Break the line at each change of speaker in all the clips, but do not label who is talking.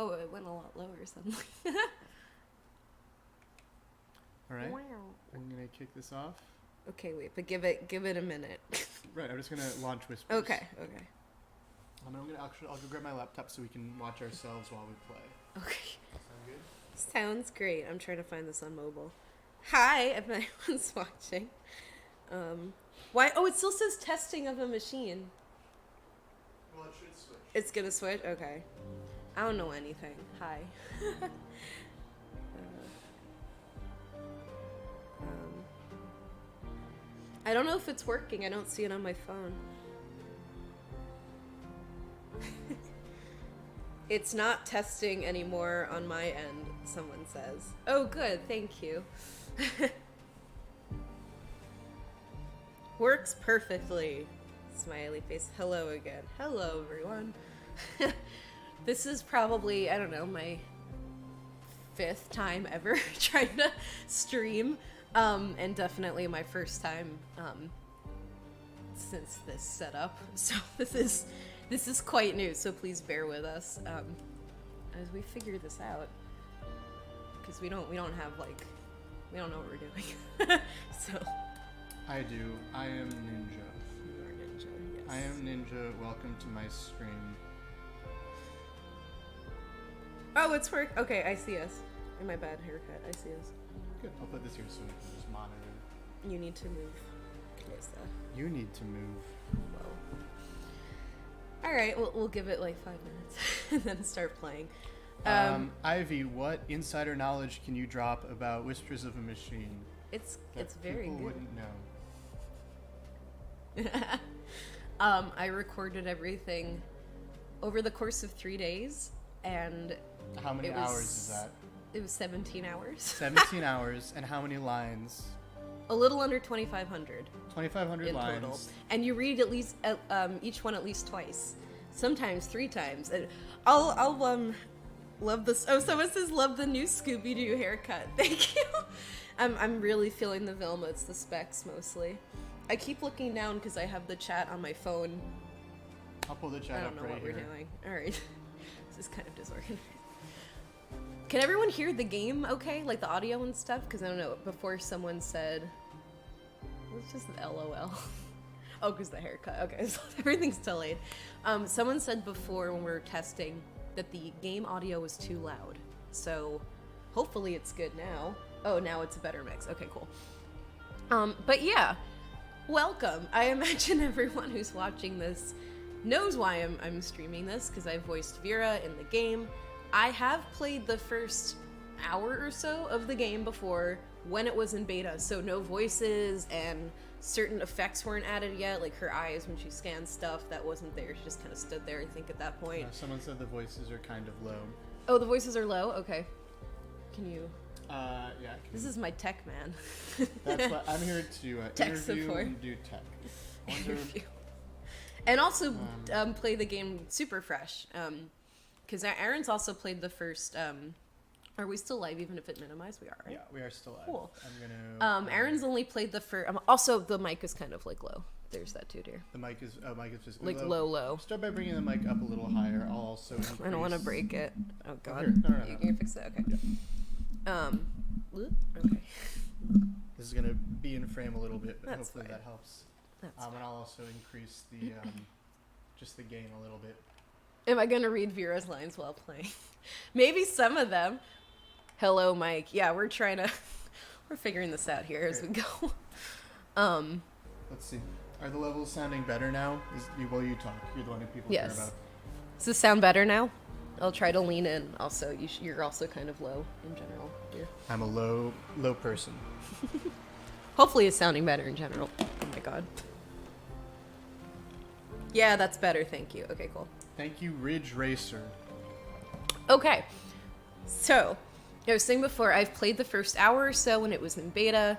Oh, it went a lot lower suddenly.
All right.
Wow.
I'm gonna kick this off.
Okay, wait, but give it a minute.
Right. I'm just gonna launch whispers.
Okay.
I'll go grab my laptop so we can watch ourselves while we play.
Okay.
Sound good?
Sounds great. I'm trying to find this on mobile. Hi, if anyone's watching. Why? Oh, it still says testing of a machine.
Well, it should switch.
It's gonna switch? Okay. I don't know anything. Hi. I don't know if it's working. I don't see it on my phone. It's not testing anymore on my end, someone says. Oh, good. Thank you. Works perfectly. Smiley face. Hello again. Hello, everyone. This is probably, I don't know, my 5th time ever trying to stream. And definitely my first time since this setup. So this is quite new, so please bear with us as we figure this out. Because we don't have like, we don't know what we're doing. So
I do. I am Ninja.
You are Ninja, yes.
I am Ninja. Welcome to my stream.
Oh, it's work. Okay, I see us. In my bad haircut, I see us.
Good. I'll put this here so we can just monitor.
You need to move. What's that?
You need to move.
Whoa. All right, we'll give it like 5 minutes and then start playing.
Ivy, what insider knowledge can you drop about Whispers of a Machine?
It's
that
very
people
good.
Wouldn't know.
I recorded everything over the course of 3 days, and
How many hours is that?
It was 17 hours.
17 hours, and how many lines?
A little under 2,500.
2,500
in
lines.
total. And you read at least each one at least twice, sometimes 3 times. And I'll love this. Oh, someone says love the new Scooby-Doo haircut. Thank you. I'm really feeling the Vilma. It's the specs mostly. I keep looking down because I have the chat on my phone.
I'll pull the chat
I
up
don't know
right
what
here.
we're doing. All right. This is kind of disorganized. Can everyone hear the game okay? Like the audio and stuff? Because I don't know. Before someone said... It's just LOL. Oh, because the haircut. Okay, so everything's delayed. Someone said before when we were testing that the game audio was too loud. So hopefully it's good now. Oh, now it's a better mix. Okay, cool. But yeah, welcome. I imagine everyone who's watching this knows why I'm streaming this, because I voiced Vera in the game. I have played the first hour or so of the game before when it was in beta, so no voices and certain effects weren't added yet, like her eyes when she scans stuff, that wasn't there. She just kind of stood there, I think, at that point.
Someone said the voices are kind of low.
Oh, the voices are low? Okay. Can you...
Yeah.
This is my tech man.
That's what I'm here to
Tech
interview
support.
and do tech. Wonder,
Interview. And also play the game super fresh. Because Aaron's also played the first... Are we still live even if it minimized? We are, right?
Yeah, we are still live.
Cool.
I'm gonna.
Aaron's only played the first... also, the mic is kind of like low. There's that too, dear.
The mic is just
Like low.
Start by bringing the mic up a little higher. I'll also.
I don't want to break it. Oh god.
Here. No.
You can fix it. Okay.
Yeah.
Okay.
This is gonna be in frame a little bit, but
That's
hopefully
fine.
that helps.
That's
And I'll also increase the just the gain a little bit.
Am I gonna read Vera's lines while playing? Maybe some of them. Hello, Mike. Yeah, we're figuring this out here as we go.
Let's see. Are the levels sounding better now? While you talk, you're the one who people care
Yes.
about.
Does this sound better now? I'll try to lean in. Also, you're also kind of low in general. Here.
I'm a low person.
Hopefully, it's sounding better in general. Oh my god. Yeah, that's better. Thank you. Okay, cool.
Thank you, Ridge Racer.
Okay, so I was saying before, I've played the first hour or so when it was in beta.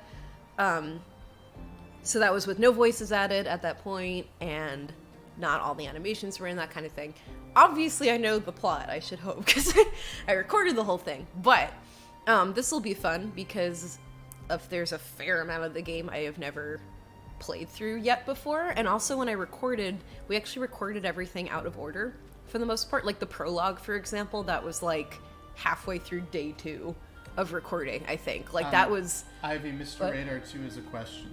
So that was with no voices added at that point, and not all the animations were in, that kind of thing. Obviously, I know the plot, I should hope, because I recorded the whole thing. But this will be fun, because there's a fair amount of the game I have never played through yet before. And also when I recorded, we actually recorded everything out of order for the most part. Like the prologue, for example, that was like halfway through day 2 of recording, I think. Like that was...
Ivy, Mr.
What?
Radar 2 has a question.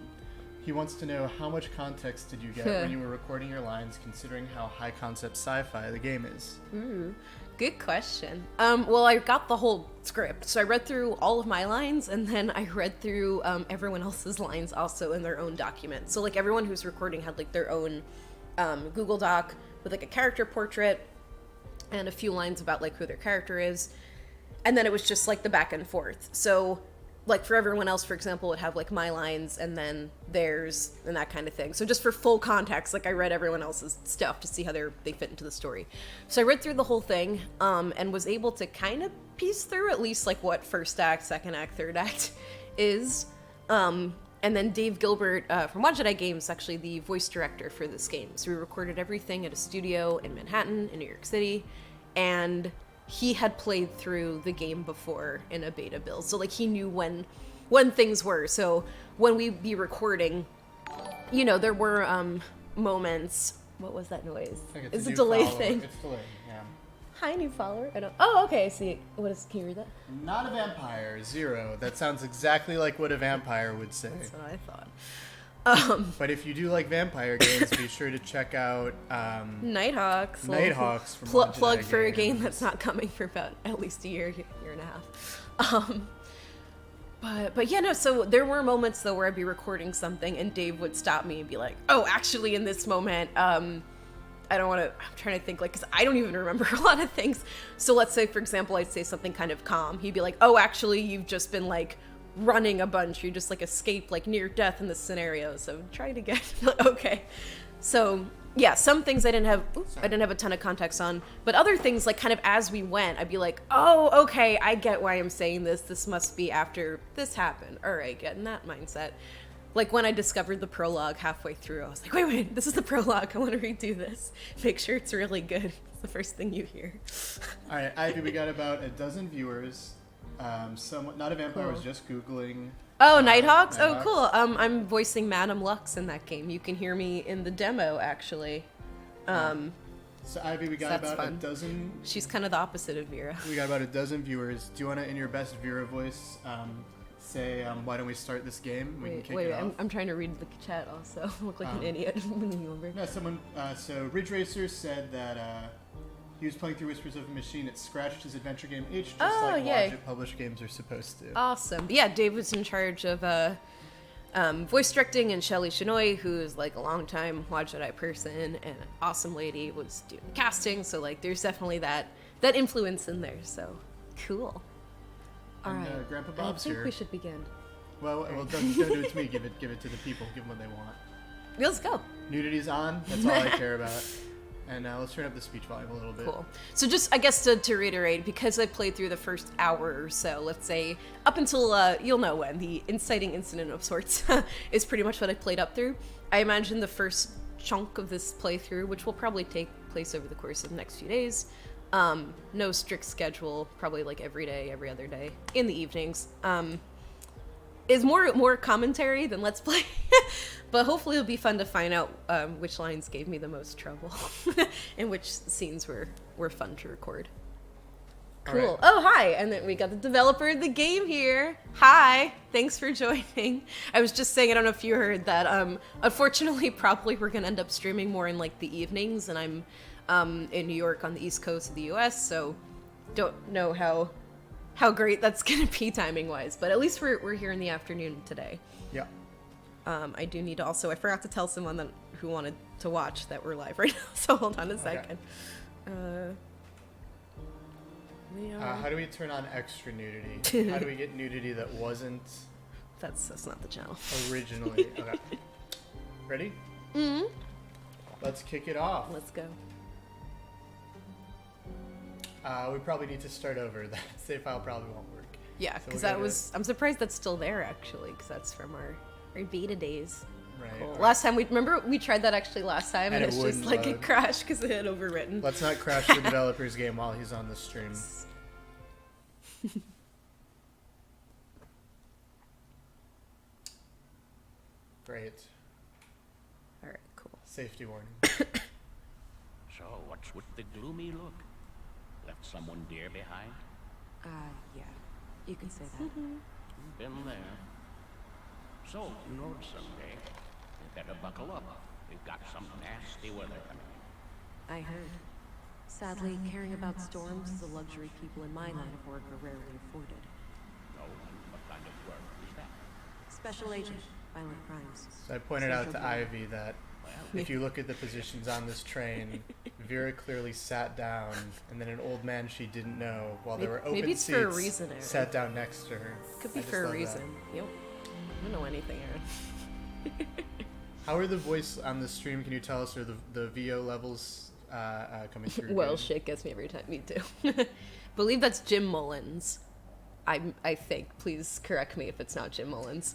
He wants to know how much context did you get when you were recording your lines, considering how high concept sci-fi the game is?
Ooh, good question. Well, I got the whole script, so I read through all of my lines, and then I read through everyone else's lines also in their own document. So like everyone who's recording had like their own Google Doc with like a character portrait and a few lines about like who their character is, and then it was just like the back and forth. So like for everyone else, for example, would have like my lines and then theirs and that kind of thing. So just for full context, like I read everyone else's stuff to see how they fit into the story. So I read through the whole thing and was able to kind of piece through at least like what first act, second act, third act is. And then Dave Gilbert from Watch Jedi Games is actually the voice director for this game. So we recorded everything at a studio in Manhattan, in New York City, and he had played through the game before in a beta build, so like he knew when things were. So when we be recording, you know, there were moments. What was that noise? It's a delay thing.
It's delayed, yeah.
Hi, new follower. I don't. Oh, okay. I see. What is? Can you read that?
Not a vampire. 0. That sounds exactly like what a vampire would say.
That's what I thought.
But if you do like vampire games, be sure to check out
Nighthawks.
Nighthawks from Watch Jedi
plug for a game
Games.
that's not coming for about at least a year and a half. But yeah, no, so there were moments though where I'd be recording something and Dave would stop me and be like, oh, actually in this moment, I don't want to, I'm trying to think, like, because I don't even remember a lot of things. So let's say, for example, I'd say something kind of calm. He'd be like, oh, actually, you've just been like running a bunch. You just like escaped like near death in this scenario. So try to get, okay. So yeah, some things I didn't have a ton of context on, but other things like kind of as we went, I'd be like, oh, okay, I get why I'm saying this. This must be after this happened. All right, get in that mindset. Like when I discovered the prologue halfway through, I was like, wait, this is the prologue. I want to redo this. Make sure it's really good. It's the first thing you hear.
All right, Ivy, we got about a dozen viewers. Not a vampire
Cool.
was just Googling.
Oh, Nighthawks? Oh,
Nighthawks.
cool. I'm voicing Madame Lux in that game. You can hear me in the demo, actually.
So Ivy, we got
that's
about
fun.
a dozen.
She's kind of the opposite of Vera.
We got about a dozen viewers. Do you want to, in your best Vera voice, say, why don't we start this game? We can kick it off.
I'm trying to read the chat also. I look like an idiot.
No, someone. So Ridge Racer said that he was playing through Whispers of a Machine. It scratched his adventure game itch, just like
yay.
Logic published games are supposed to.
Awesome. Yeah, Dave was in charge of voice directing, and Shelly Shinoy, who's like a longtime Watch Jedi person and an awesome lady, was doing casting. So like, there's definitely that influence in there. So cool. All
And,
right.
Grandpa
I
Bob's
think
here.
we should begin.
Well, don't do it to me. Give it to the people. Give them what they want.
Let's go.
Nudity's on. That's all I care about. And let's turn up the speech volume a little bit.
Cool. So just, I guess to reiterate, because I played through the first hour or so, let's say, up until, you'll know when, the inciting incident of sorts is pretty much what I played up through. I imagine the first chunk of this playthrough, which will probably take place over the course of the next few days, no strict schedule, probably like every day, every other day, in the evenings, is more commentary than Let's Play. But hopefully it'll be fun to find out which lines gave me the most trouble and which scenes were fun to record. Cool.
All right.
Oh, hi. And then we got the developer of the game here. Hi. Thanks for joining. I was just saying, I don't know if you heard that. Unfortunately, probably we're going to end up streaming more in like the evenings, and I'm in New York on the East Coast of the US, so don't know how great that's going to be timing-wise. But at least we're here in the afternoon today.
Yeah.
I do need to also, I forgot to tell someone who wanted to watch that we're live right now, so hold on a second.
How do we turn on extra nudity? How do we get nudity that wasn't
That's not the channel.
originally? Okay. Ready?
Mm-hmm.
Let's kick it off.
Let's go.
We probably need to start over. That save file probably won't work.
Yeah,
So
because
we
that
gotta-
was, I'm surprised that's still there actually, because that's from our beta days.
Right.
Cool.
Alright.
Last time we tried that actually last time,
And
and
it
it's just
wouldn't
like
load.
it crashed because it had overwritten.
Let's not crash the developer's game while he's on the stream. Great.
All right, cool.
Safety warning.
So, what's with the gloomy look? Left someone dear behind?
Yeah. You can say that.
Been there. So, Nord someday. You better buckle up. We've got some nasty weather coming.
I heard. Sadly, caring about storms is a luxury people in my line of work are rarely afforded.
No, what kind of work is that?
Special agent, violent crimes.
So I pointed out to
Central Bureau.
Ivy that if you look at the positions on this train, Vera clearly sat down, and then an old man she didn't know, while there were open
Maybe it's
seats,
for a reason, Aaron.
sat down next to her.
Could be
I just
for a
love that.
reason. Yep. I don't know anything, Aaron.
How are the voice on the stream? Can you tell us, are the VO levels coming through?
Well,
good?
shit gets me every time. Me too. Believe that's Jim Mullins. I think. Please correct me if it's not Jim Mullins.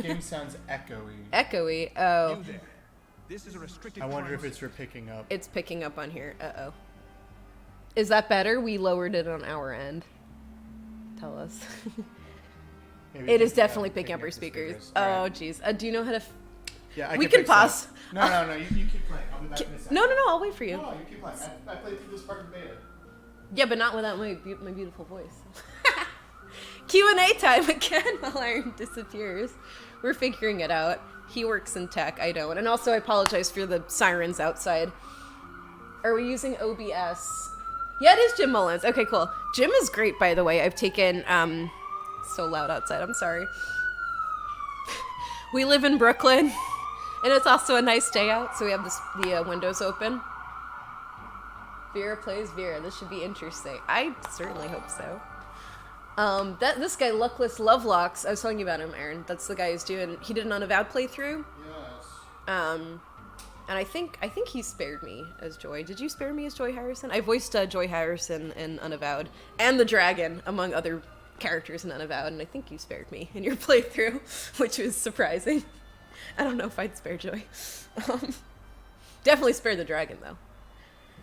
Game sounds echoey.
Echoey. Oh,
You there. This is a restricted
I wonder
crime
if it's for picking up.
it's picking up on here. Uh-oh. Is that better? We lowered it on our end. Tell us.
Maybe
It is
yeah,
definitely picking up
the
our speakers.
All
Oh,
right.
jeez. Do you know how to...
Yeah, I
we
can
can
fix that.
pause.
No, you keep playing. I'll be back in a second.
No, I'll wait for you.
No, you keep playing. I played through this part of beta.
Yeah, but not without my beautiful voice. Q&A time again while Iron disappears. We're figuring it out. He works in tech, I don't. And also I apologize for the sirens outside. Are we using OBS? Yeah, it is Jim Mullins. Okay, cool. Jim is great, by the way. I've taken, so loud outside, I'm sorry. We live in Brooklyn, and it's also a nice day out, so we have the windows open. Vera plays Vera. This should be interesting. I certainly hope so. This guy, Luckless Lovelocks, I was telling you about him, Aaron. That's the guy who's doing. He did an Unavowed playthrough.
Yes.
And I think he spared me as Joy. Did you spare me as Joy Harrison? I voiced Joy Harrison in Unavowed and the dragon, among other characters in Unavowed, and I think you spared me in your playthrough, which was surprising. I don't know if I'd spare Joy. Definitely spare the dragon, though.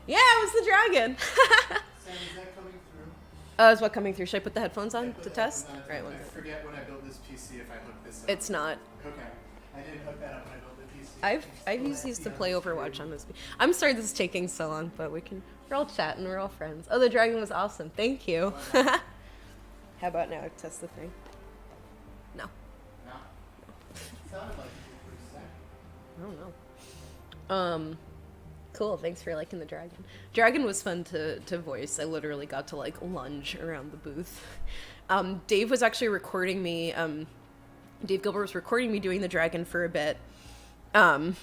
Yeah, it was the dragon.
Sam, is that coming through?
Is what coming through? Should I put the headphones on to test? Right, one
I
second.
forget when I built this PC if I hooked this up.
It's not.
Okay. I didn't hook that up when I built the PC.
I've used these to play Overwatch on this. I'm sorry this is taking so long, but we're all chatting, we're all friends. Oh, the dragon was awesome. Thank you. How about now? Test the thing. No.
No. Sounded like it for a second.
I don't know. Cool. Thanks for liking the dragon. Dragon was fun to voice. I literally got to like lunge around the booth. Dave was actually recording me. Dave Gilbert was recording me doing the dragon for a bit. And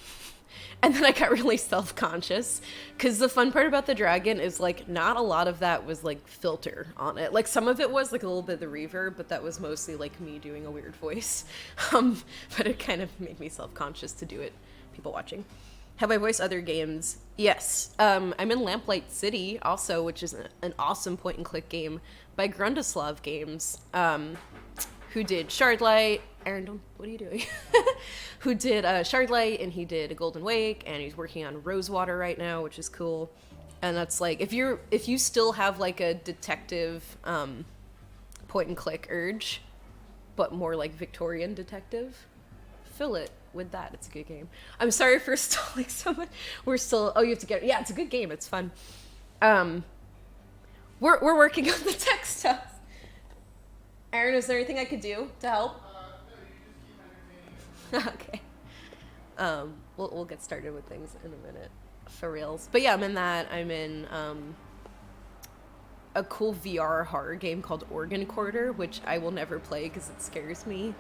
then I got really self-conscious because the fun part about the dragon is like not a lot of that was like filter on it. Like some of it was like a little bit of the reverb, but that was mostly like me doing a weird voice. But it kind of made me self-conscious to do it. People watching. Have I voiced other games? Yes. I'm in Lamplight City also, which is an awesome point-and-click game by Grundislav Games, who did Shardlight. Aaron, what are you doing? Who did Shardlight, and he did Golden Wake, and he's working on Rosewater right now, which is cool. And that's like, if you still have like a detective point-and-click urge, but more like Victorian detective, fill it with that. It's a good game. I'm sorry for stalling so much. We're still. Oh, you have to get. Yeah, it's a good game. It's fun. We're working on the tech stuff. Aaron, is there anything I could do to help?
No, you just keep entertaining.
Okay. We'll get started with things in a minute, for reals. But yeah, I'm in that. I'm in a cool VR horror game called Organ Quarter, which I will never play because it scares me.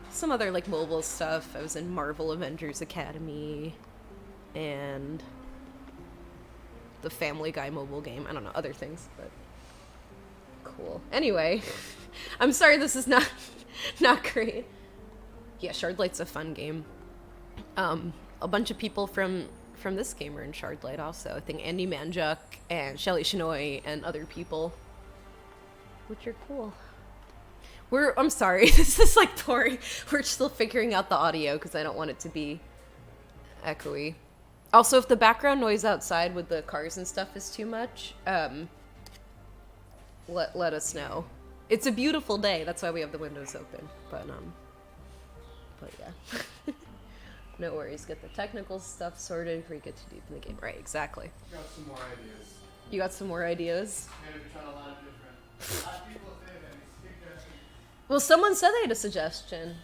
Some other like mobile stuff. I was in Marvel Avengers Academy and the Family Guy mobile game. I don't know, other things, but cool. Anyway, I'm sorry this is not great. Yeah, Shardlight's a fun game. A bunch of people from this game are in Shardlight also. I think Andy Manjuk and Shelly Shinoy and other people, which are cool. I'm sorry, this is like boring. We're still figuring out the audio because I don't want it to be echoey. Also, if the background noise outside with the cars and stuff is too much, let us know. It's a beautiful day, that's why we have the windows open. But yeah. No worries. Get the technical stuff sorted before you get too deep in the game. Right, exactly.
Got some more ideas.
You got some more ideas?
Maybe try a lot of different. People say that suggestions.
Well, someone said they had a suggestion.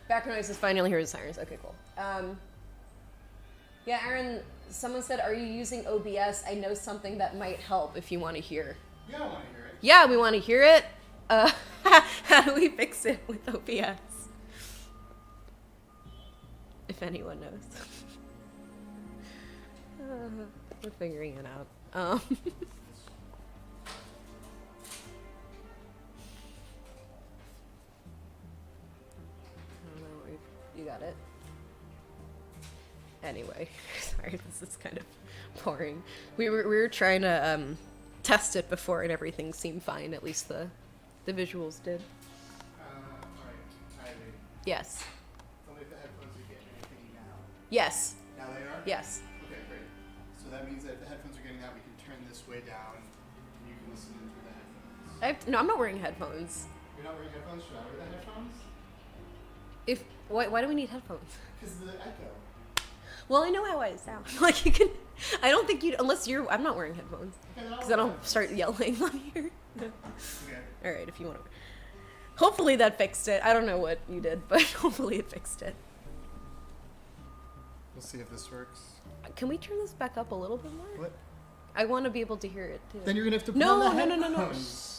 Background noise is finally hear the sirens. Okay, cool. Yeah, Aaron, someone said, are you using OBS? I know something that might help if you want to hear.
Yeah, I want to hear it.
Yeah, we want to hear it. How do we fix it with OBS? If anyone knows. We're figuring it out. I don't know. You got it? Anyway, sorry, this is kind of boring. We were trying to test it before, and everything seemed fine. At least the visuals did.
Alright, Ivy.
Yes.
Tell me if the headphones are getting anything now.
Yes.
Now they are?
Yes.
Okay, great. So that means that if the headphones are getting that, we can turn this way down, and you can listen in through the headphones.
No, I'm not wearing headphones.
You're not wearing headphones? Should I wear the headphones?
Why do we need headphones?
Because of the echo.
Well, I know how I sound. Like, you can. I don't think you. Unless you're. I'm not wearing headphones.
Okay,
Because I don't start yelling on here.
Okay.
Alright, if you want to. Hopefully that fixed it. I don't know what you did, but hopefully it fixed it.
We'll see if this works.
Can we turn this back up a little bit more?
What?
I want to be able to hear it too.
Then you're gonna have to put
No,
on the
no.
headphones.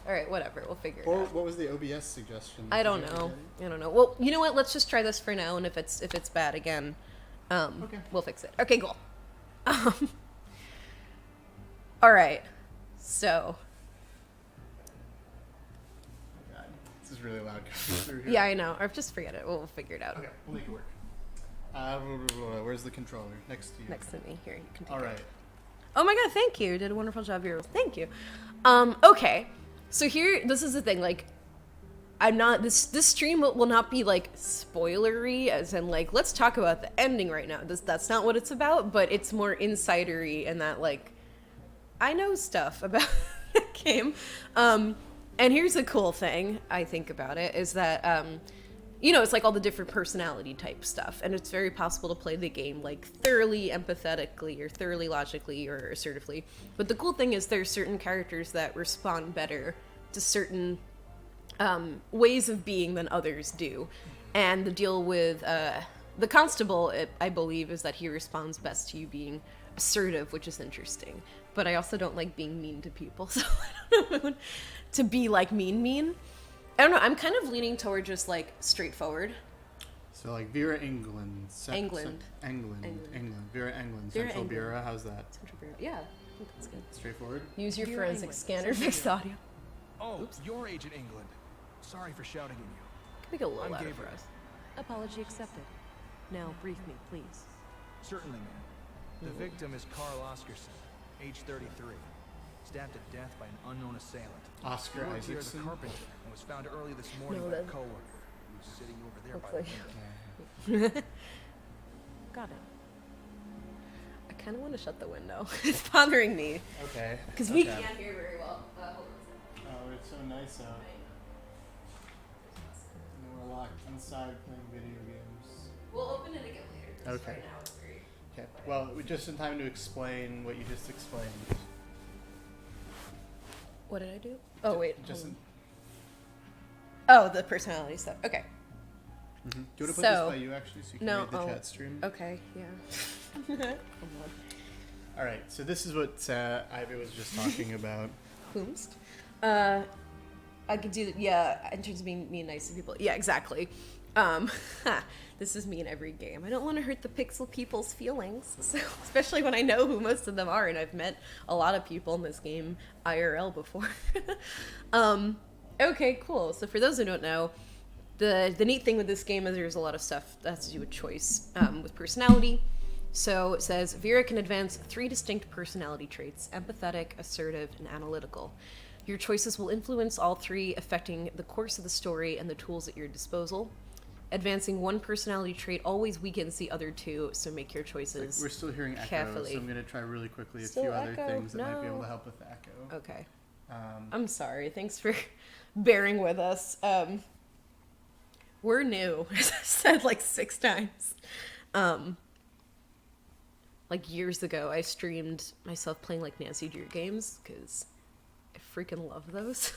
Alright, whatever. We'll figure it
Or
out.
what was the OBS suggestion?
I don't know. I don't know. Well, you know what? Let's just try this for now, and if it's bad again,
Okay.
we'll fix it. Okay, cool. All right. So,
Oh God, this is really loud coming through here.
yeah, I know. Or just forget it. We'll figure it out.
Okay, we'll make it work. Where's the controller? Next to you.
Next to me. Here, you can take
All
it.
right.
Oh my god, thank you. You did a wonderful job, viewers. Thank you. Okay. So here, this is the thing. Like, I'm not. This stream will not be like spoilery, as in like let's talk about the ending right now. That's not what it's about. But it's more insidery in that like I know stuff about the game. And here's the cool thing I think about it is that you know, it's like all the different personality type stuff, and it's very possible to play the game like thoroughly empathetically or thoroughly logically or assertively. But the cool thing is there's certain characters that respond better to certain ways of being than others do. And the deal with the constable, I believe, is that he responds best to you being assertive, which is interesting. But I also don't like being mean to people, so I don't know to be like mean. I don't know. I'm kind of leaning toward just like straightforward.
So like Vera Englund.
England.
England. Vera Englund.
Vera
Central
Englund.
Bureau. How's that?
Central Bureau. Yeah, I think that's good.
Straightforward?
Use your
Vera
forensic
Englund,
scanner,
Central
fix the audio.
Oh, you're Agent England. Sorry for shouting at you.
Can we go a little
I'm
louder
Gabriel.
for us?
Apology accepted. Now brief me, please.
Certainly, ma'am. The victim is Carl Oscarson, age 33, stabbed to death by an unknown assailant.
Oscar
He worked here as a
Isaacson.
carpenter and was found early this morning
No,
by a
that-
coworker who was sitting over there by
Looks
the
like-
window.
Got it.
I kind of want to shut the window. It's bothering me
Okay.
because we
Okay.
can't hear very well. Hold on a second.
Oh, it's so nice out. And we're locked inside playing video games.
We'll open it again later. 'cause
Okay.
Right now it's very.
Okay. Well, we just in time to explain what you just explained.
What did I do? Oh wait.
Just
hold
in,
on. Oh, the personality stuff. Okay.
Do you want to put
So-
this by you actually, so you can
No,
read the
oh.
chat stream?
Okay. Yeah. Hold on.
All right. So this is what Ivy was just talking about.
Whomst. I could do, yeah, in terms of being mean nice to people. Yeah, exactly. This is me in every game. I don't want to hurt the pixel people's feelings, so, especially when I know who most of them are, and I've met a lot of people in this game IRL before. Okay, cool. So for those who don't know, the neat thing with this game is there's a lot of stuff that has to do with choice, with personality. So it says, Vera can advance 3 distinct personality traits: empathetic, assertive, and analytical. Your choices will influence all 3, affecting the course of the story and the tools at your disposal. Advancing 1 personality trait always weakens the other 2, so make your
Like,
choices.
we're still hearing echo,
carefully.
so I'm going to try really quickly a
Still
few other
echo?
things that might be able
No.
to help with the echo.
Okay. I'm sorry. Thanks for bearing with us. we're new. As I said like 6 times. Like years ago, I streamed myself playing like Nancy Drew games because I freaking love those.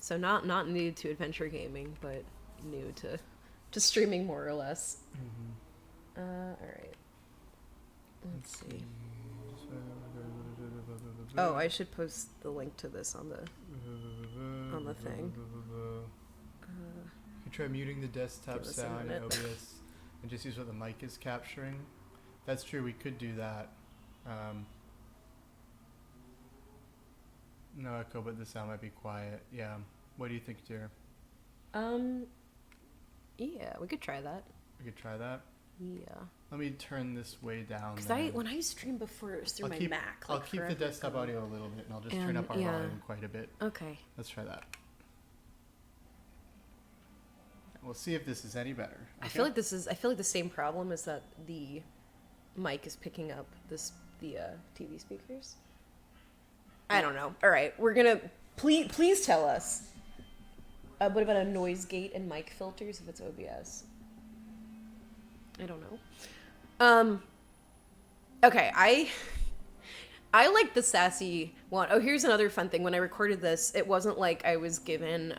So not new to adventure gaming, but new to streaming more or less. All right. Let's see. Oh, I should post the link to this on the thing.
You try muting the desktop
Give us a
sound in
minute.
OBS and just use what the mic is capturing. That's true, we could do that. No echo, but the sound might be quiet. Yeah. What do you think, dear?
Yeah, we could try that.
We could try that.
Yeah.
Let me turn this way down.
Because when I streamed before, it was through my Mac.
I'll
like,
keep the
forever
desktop
ago.
audio a little bit, and I'll just turn up our volume quite a bit.
Okay.
Let's try that. We'll see if this is any better.
I feel like the same problem is that the mic is picking up the TV speakers. I don't know. All right, we're gonna please tell us. What about a noise gate and mic filters if it's OBS? I don't know. Okay, I like the sassy one. Oh, here's another fun thing. When I recorded this, it wasn't like I was given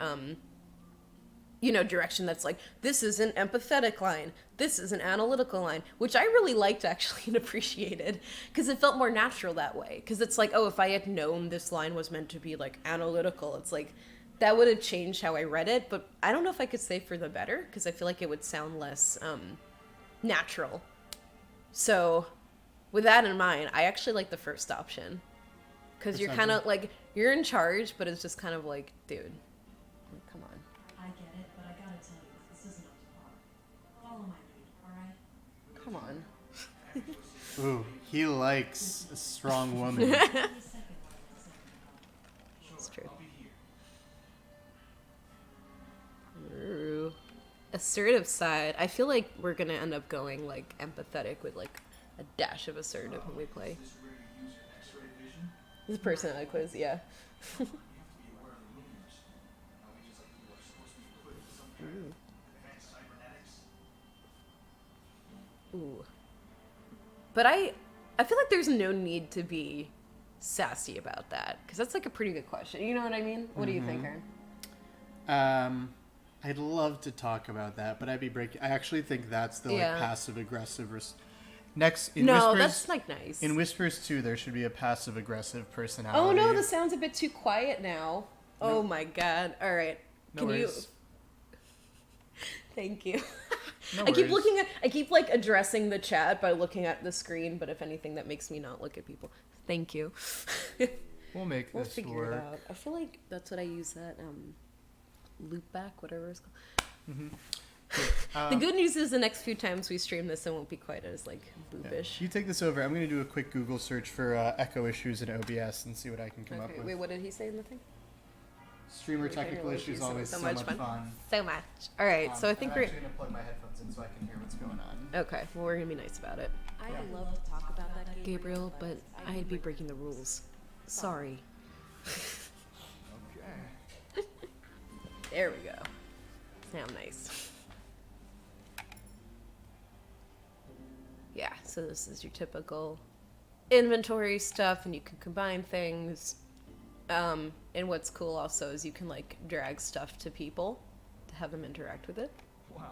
direction that's like, this is an empathetic line, this is an analytical line, which I really liked actually and appreciated, because it felt more natural that way. Because it's like, oh, if I had known this line was meant to be like analytical, it's like, that would have changed how I read it, but I don't know if I could say for the better, because I feel like it would sound less natural. So, with that in mind, I actually like the first option. Because you're kind of like, you're in charge, but it's just kind of like, dude, come on.
I get it, but I gotta tell you, this isn't up to par. Follow my lead, alright?
Come on.
Ooh, he likes a strong woman.
That's true. Ooh. Assertive side. I feel like we're gonna end up going like empathetic with like a dash of assertive when we play. This is a personality quiz, yeah. Ooh. But I feel like there's no need to be sassy about that, because that's like a pretty good question. You know what I mean? What do you think, Aaron?
I'd love to talk about that, but I'd be breaking. I actually think that's the like passive aggressive. Next, in
No,
Whispers,
that's like nice.
in Whispers 2, there should be a passive aggressive personality.
Oh no, the sound's a bit too quiet now. No. Oh my god. All right.
No
Can
worries.
you? Thank you.
No
I keep
worries.
I keep like addressing the chat by looking at the screen, but if anything, that makes me not look at people. Thank you.
We'll make
We'll
this
figure
work.
it out. I feel like that's what I use that loop back, whatever it's called.
Mm-hmm.
The good news is the next few times we stream this, it won't be quite as like
Yeah.
boobish.
You take this over. I'm going to do a quick Google search for echo issues in OBS and see what I can come up
Okay,
with.
wait, what did he say in the thing?
Streamer technical issues always so much fun.
So much. All right, so I think
I'm
we're
actually going to plug my headphones in so I can hear what's going on.
okay. Well, we're gonna be nice about it,
I'd love to talk about that,
Gabriel, but I'd be breaking the rules. Sorry.
Okay.
There we go. Now nice. Yeah, so this is your typical inventory stuff, and you can combine things. And what's cool also is you can like drag stuff to people to have them interact with it.
Wow.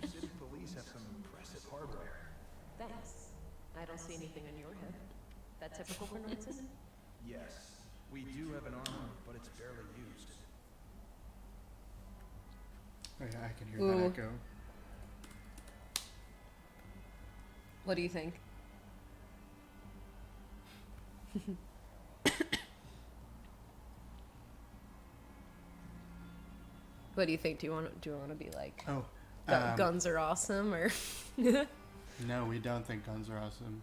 You city police have some impressive hardware.
Thanks. I don't see anything on your head. That typical for Nordson?
Yes, we do have an armor, but it's barely used.
Oh yeah, I can hear
Ooh.
that echo.
What do you think? What do you think? Do you want to be like
Oh,
guns are awesome, or
no, we don't think guns are awesome.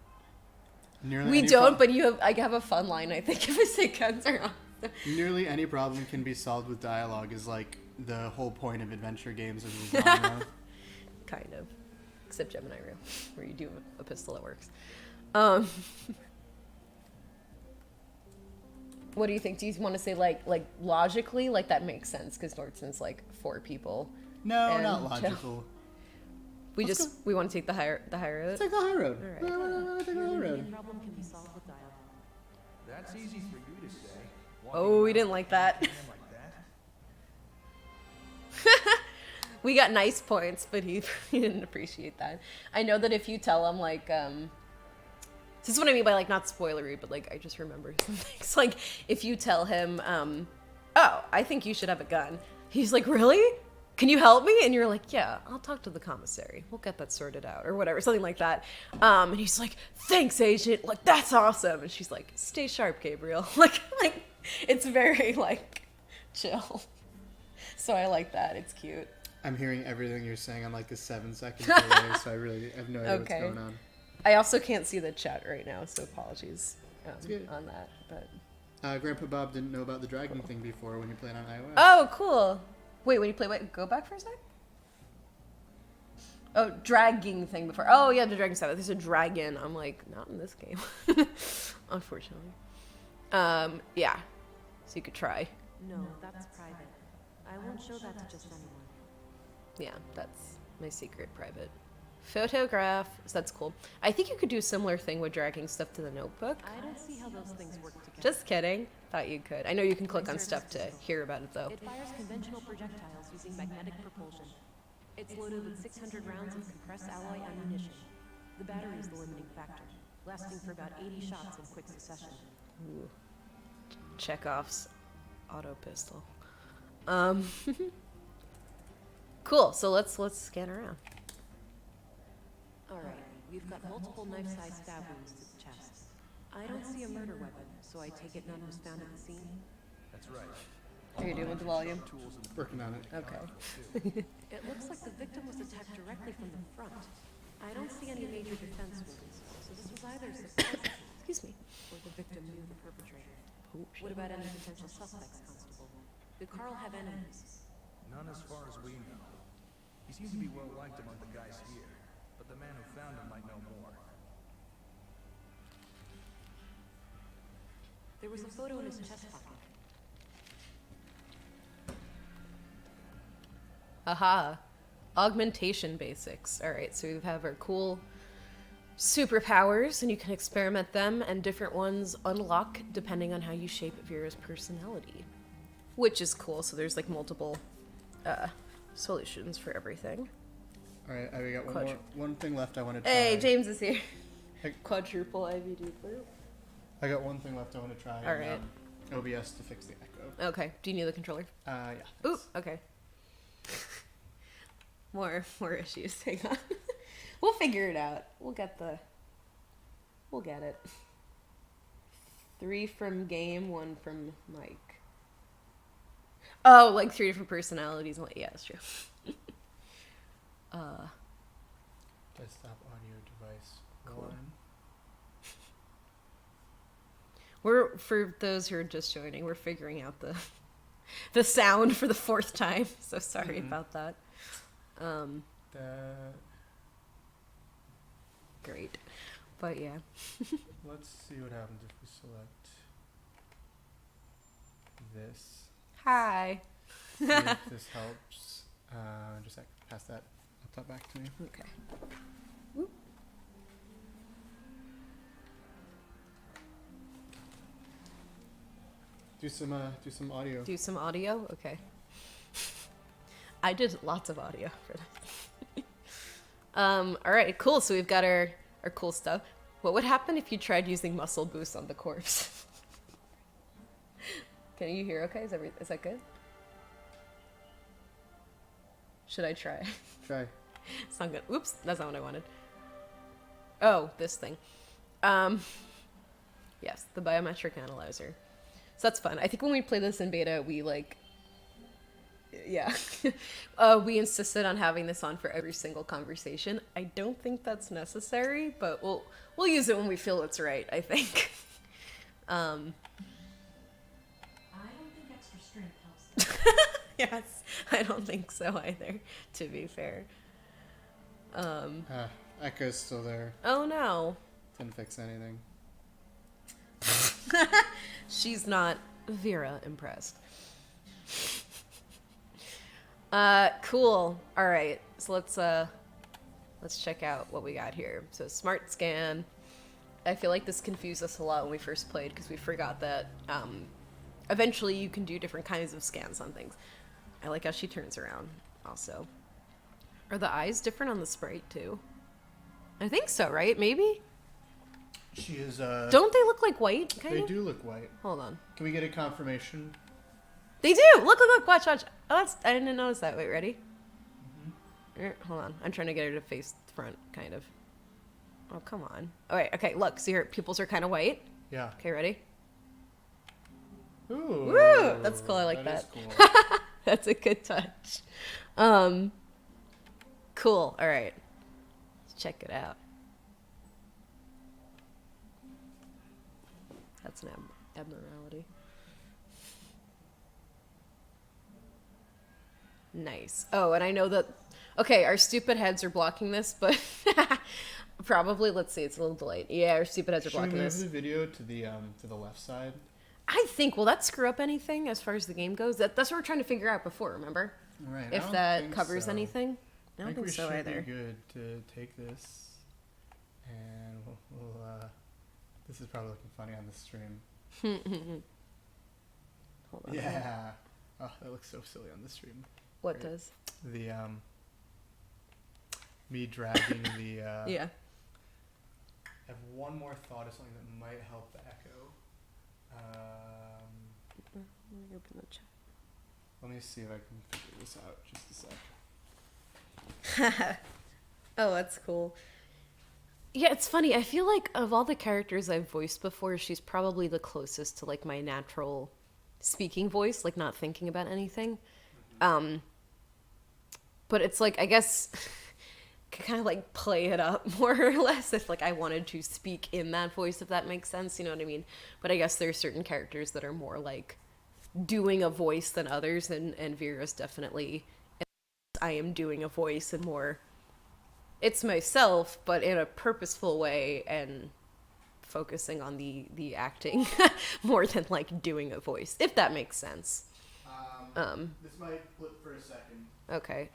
Nearly
we
any
don't? But I have a fun line. I think if I say guns are awesome.
Nearly any problem can be solved with dialogue is like the whole point of adventure games as a genre.
Kind of, except Gemini Real, where you do a pistol that works. What do you think? Do you want to say like logically, like that makes sense because Nordson's like 4 people.
No,
And
not logical.
We want to take the higher road.
Let's take the high road.
All right.
We'll take the high
The
road.
problem can be solved with dialogue.
That's easy for you to say.
Oh, we didn't like that.
Walking around like that.
We got nice points, but he didn't appreciate that. I know that if you tell him like this is what I mean by like not spoilery, but like I just remember some things. Like if you tell him, oh, I think you should have a gun. He's like, really? Can you help me? And you're like, yeah, I'll talk to the commissary. We'll get that sorted out or whatever, something like that. And he's like, thanks, agent. Like, that's awesome. And she's like, stay sharp, Gabriel. like it's very like chill. So I like that. It's cute.
I'm hearing everything you're saying on like a 7-second delay, so I really have no idea
Okay.
what's going on.
I also can't see the chat right now, so apologies
good.
on that. But
Grandpa Bob didn't know about the dragging thing before when you played on iOS.
oh, cool. Wait, when you play, wait, go back for a sec. Oh, dragging thing before. Oh yeah, the dragon stuff. There's a dragon. I'm like, not in this game, unfortunately. Yeah. So you could try.
No, that's private. I won't show that to just anyone.
Yeah, that's my secret private photograph. So that's cool. I think you could do a similar thing with dragging stuff to the notebook.
I don't see how those things work together.
Just kidding. Thought you could. I know you can click on stuff to hear about it though.
It fires conventional projectiles using magnetic propulsion. It's loaded with 600 rounds of compressed alloy ammunition. The battery is the limiting factor, lasting for about 80 shots in quick succession.
Ooh. Chekhov's auto pistol. Cool. So let's scan around.
All right, we've got multiple knife-sized stab wounds to the chest. I don't see a murder weapon, so I take it none was found at the scene.
That's right.
How are you doing with the volume?
Tools in the
Working on it.
Okay.
It looks like the victim was attacked directly from the front. I don't see any major defense wounds, so this was either surprising
Excuse me.
or the victim knew the perpetrator.
Oh,
What about any potential suspects, Constable? Did Carl have enemies?
None as far as we know. He seems to be well liked among the guys here, but the man who found him might know more.
There was a photo in his chest pocket.
Aha. Augmentation basics. All right, so we have our cool superpowers, and you can experiment them, and different ones unlock depending on how you shape Vera's personality, which is cool. So there's like multiple solutions for everything.
All right, I got
Quadru-
one thing left I want to try.
Hey, James is here.
Hey.
Quadruple IV Dupler.
I got one thing left I want to try.
All right.
OBS to fix the echo.
Okay. Do you need the controller?
Yeah.
Ooh. Okay. more issues. Hang on. We'll figure it out. We'll get it. 3 from game, 1 from Mike. Oh, like 3 different personalities. Yeah, that's true.
Desktop audio device.
Cool.
1.
We're, for those who are just joining, we're figuring out the sound for the 4th time. So sorry about that.
That.
Great. But yeah.
Let's see what happens if we select this.
Hi.
See if this helps. Just pass that laptop back to me.
Okay.
Do some audio.
Do some audio? Okay. I did lots of audio for this. Alright, cool. So we've got our cool stuff. What would happen if you tried using muscle boost on the corpse? Can you hear okay? Is that good? Should I try?
Try.
It's not good. Oops, that's not what I wanted. Oh, this thing. Yes, the biometric analyzer. So that's fun. I think when we play this in beta, we we insisted on having this on for every single conversation. I don't think that's necessary, but we'll use it when we feel it's right, I think.
I don't think extra strength helps.
Yes, I don't think so either, to be fair.
Echo's still there.
Oh no.
Didn't fix anything.
She's not Vera impressed. Cool. All right. So let's check out what we got here. So smart scan. I feel like this confused us a lot when we first played because we forgot that eventually you can do different kinds of scans on things. I like how she turns around also. Are the eyes different on the sprite too? I think so, right? Maybe?
She is,
Don't they look like white, kind
They
of?
do look white.
Hold on.
Can we get a confirmation?
They do! Look, watch. Oh, I didn't notice that. Wait, ready? Hold on. I'm trying to get her to face front, kind of. Oh, come on. Oh, wait, okay, look. See, her pupils are kind of white.
Yeah.
Okay, ready?
Ooh.
Woo! That's cool, I like that.
Is cool.
That's a good touch. Cool. All right. Let's check it out. That's an abnormality. Nice. Oh, and I know that... Okay, our stupid heads are blocking this, but... Probably, let's see, it's a little delayed. Yeah, our stupid heads are
Should we
blocking
move
this.
the video to the left side?
I think, will that screw up anything as far as the game goes? That's what we're trying to figure out before, remember?
Right. I
If
don't
that
think
covers
so.
anything? I don't think
we
so
should
either.
be good to take this, and we'll this is probably looking funny on the stream.
Hold on.
Yeah. Oh, that looks so silly on the stream.
What
Right.
does?
The me dragging the
Yeah.
I have one more thought of something that might help the echo.
Let me open the chat.
Let me see if I can figure this out. Just a sec.
Oh, that's cool. Yeah, it's funny. I feel like of all the characters I've voiced before, she's probably the closest to like my natural speaking voice, like not thinking about anything. But it's like, I guess could kind of like play it up more or less if like I wanted to speak in that voice, if that makes sense, you know what I mean? But I guess there's certain characters that are more like doing a voice than others, and Vera's definitely, I am doing a voice and more, it's myself, but in a purposeful way and focusing on the acting more than like doing a voice, if that makes sense.
This might flip for a second.
Okay.